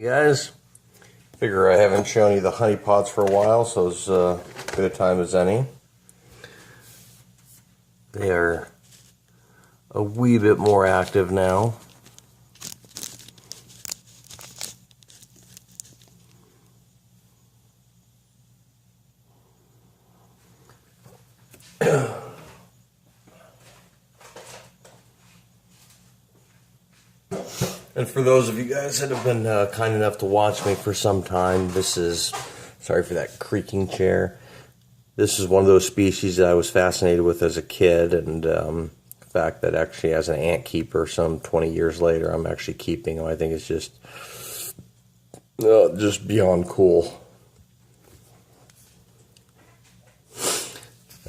Guys, figure I haven't shown you the honeypots for a while, so it's good a time as any. They are a wee bit more active now. And for those of you guys that have been kind enough to watch me for some time, this is, sorry for that creaking chair, this is one of those species that I was fascinated with as a kid, and the fact that actually as an ant keeper some 20 years later I'm actually keeping them, I think it's just beyond cool.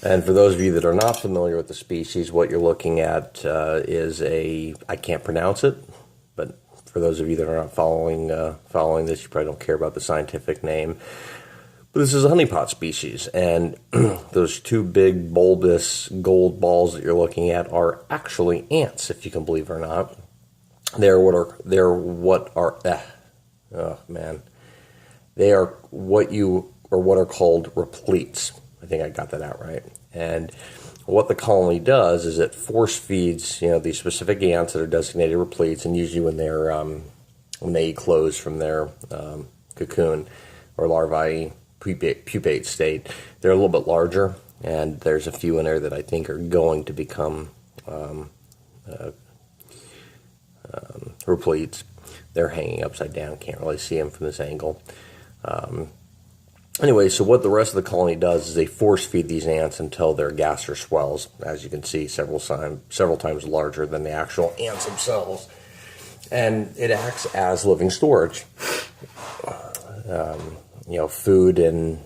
And for those of you that are not familiar with the species, what you're looking at is I can't pronounce it, but for those of you that are not following this, you probably don't care about the scientific name. But this is a honeypot species, and those two big bulbous gold balls that you're looking at are actually ants, if you can believe it or not. They are what are called repletes. I think I got that out right. And what the colony does is it force feeds, these specific ants that are designated repletes, and usually when they eclose from their cocoon or larvae pupate state, they're a little bit larger, and there's a few in there that I think are going to become repletes. They're hanging upside down, can't really see them from this angle. Anyway, so what the rest of the colony does is they force feed these ants until their gaster swells, as you can see, several times larger than the actual ants themselves, and it acts as living storage. Food and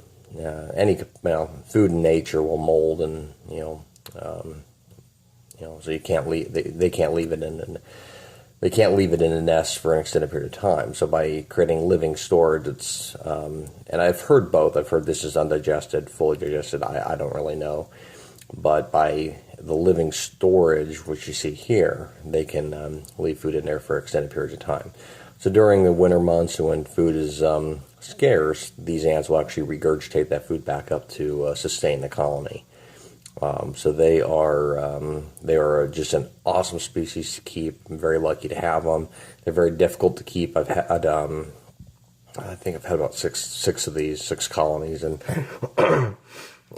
food in nature will mold, and so you can't leave. They can't leave it in. They can't leave it in a nest for an extended period of time. So by creating living storage, it's and I've heard both. I've heard this is undigested, fully digested. I don't really know, but by the living storage, which you see here, they can leave food in there for extended periods of time. So during the winter months when food is scarce, these ants will actually regurgitate that food back up to sustain the colony. So they are just an awesome species to keep. I'm very lucky to have them. They're very difficult to keep. I've had I think I've had about six of these, 6 colonies, and I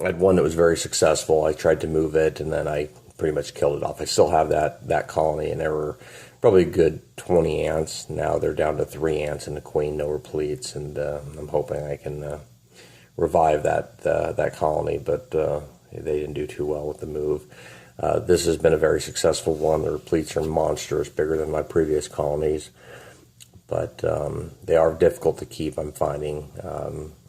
had one that was very successful. I tried to move it, and then I pretty much killed it off. I still have that colony, and there were probably a good 20 ants. Now they're down to 3 ants and a queen, no repletes, and I'm hoping I can revive that colony, but they didn't do too well with the move. This has been a very successful one. The repletes are monstrous, bigger than my previous colonies, but they are difficult to keep, I'm finding,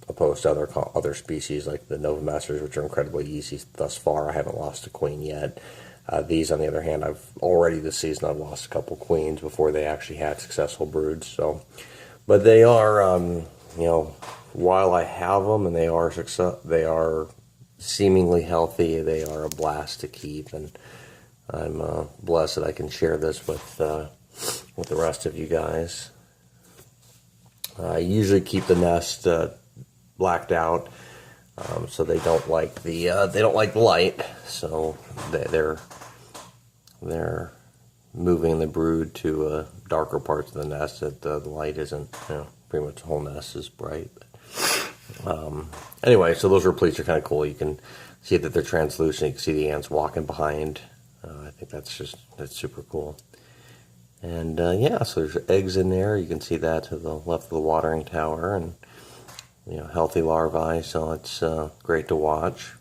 opposed to other species like the Novamasters, which are incredibly easy thus far. I haven't lost a queen yet. These, on the other hand, this season I've lost a couple queens before they actually had successful broods. So, but they are, while I have them and they are seemingly healthy, they are a blast to keep, and I'm blessed that I can share this with the rest of you guys. I usually keep the nest blacked out, so they don't like the light. So they're moving the brood to darker parts of the nest that the light isn't. Pretty much the whole nest is bright. Anyway, so those repletes are kind of cool. You can see that they're translucent. You can see the ants walking behind. I think that's super cool. And so there's eggs in there. You can see that to the left of the watering tower, and healthy larvae. So it's great to watch,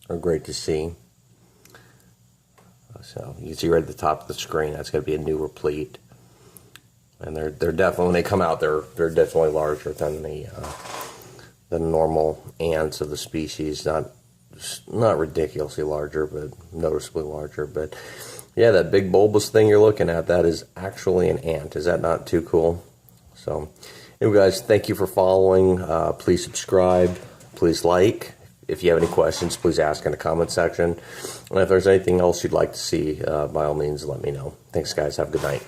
or great to see. So you can see right at the top of the screen, that's going to be a new replete. And they're definitely, when they come out, they're definitely larger than the normal ants of the species. Not ridiculously larger, but noticeably larger. But yeah, that big bulbous thing you're looking at, that is actually an ant. Is that not too cool? So anyway, guys, thank you for following. Please subscribe. Please like. If you have any questions, please ask in the comment section. And if there's anything else you'd like to see, by all means, let me know. Thanks, guys. Have a good night.